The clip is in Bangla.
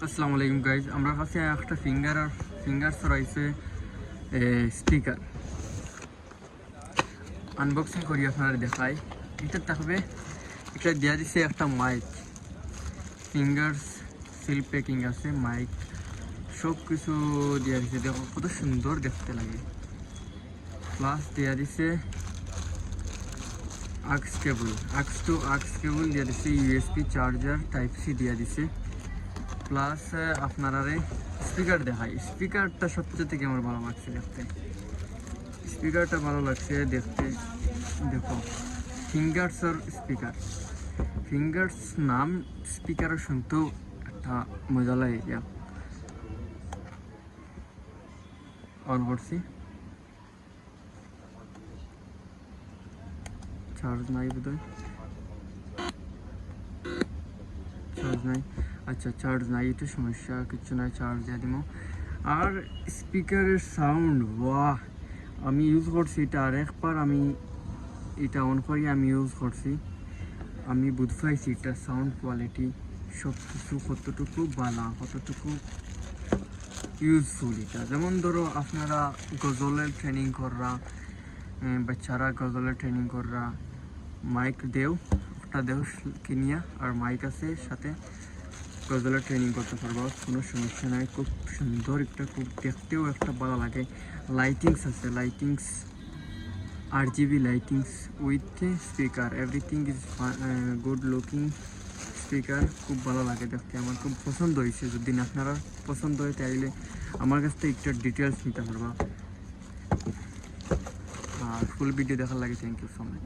আসসালামু আলাইকুম গাইজ, আমরা কাছে একটা ফিঙ্গার সরাইছে স্পিকার আনবক্সিং করি আপনারা দেখাই। এটা থাকবে, এটা দেওয়া দিছে একটা মাইক, ফিঙ্গার সিল প্যাকিং আছে, মাইক সব কিছু দেওয়া দিছে। দেখো কত সুন্দর দেখতে লাগে। প্লাস দেওয়া দিছে আক্স কেবল দেওয়া দিছে, ইউএসবি চার্জার টাইপ সি দেওয়া দিছে। প্লাস আপনারা স্পিকার দেখাই। স্পিকারটা সবচেয়ে থেকে আমার ভালো লাগছে দেখতে, স্পিকারটা ভালো লাগছে দেখতে। দেখো ফিঙ্গার্সের স্পিকার, ফিঙ্গার্স নাম স্পিকারও শুনতেও একটা মজা লাগে। যা অন করছি, চার্জ নাই বোধহয়, চার্জ নাই। আচ্ছা চার্জ নাই, এটা সমস্যা কিছু নাই, চার্জ দিয়ে দিব। আর স্পিকারের সাউন্ড বাহ, আমি ইউজ করছি এটা আরেকবার, আমি এটা অন করি আমি ইউজ করছি, আমি বুঝতে পারছি এটার সাউন্ড কোয়ালিটি সব কিছু কতটুকু ভালো, কতটুকু ইউজফুল। এটা যেমন ধরো আপনারা গজলের ট্রেনিং কররা, বাচ্চারা গজলের ট্রেনিং কররা, মাইক দেও একটা দেও কিনিয়া, আর মাইক আছে সাথে গজলের ট্রেনিং করতে পারবো, কোনো সমস্যা নাই। খুব সুন্দর একটা, খুব দেখতেও একটা ভালো লাগে। লাইটিংস আছে, lightings RGB lightings with speaker, everything is good looking speaker. খুব ভালো লাগে দেখতে, আমার খুব পছন্দ হয়েছে। যদি আপনারা পছন্দ হয় তাইলে আমার কাছ থেকে একটু ডিটেলস নিতে পারবা। আর ফুল ভিডিও দেখার লাগে থ্যাংক ইউ সো মাচ।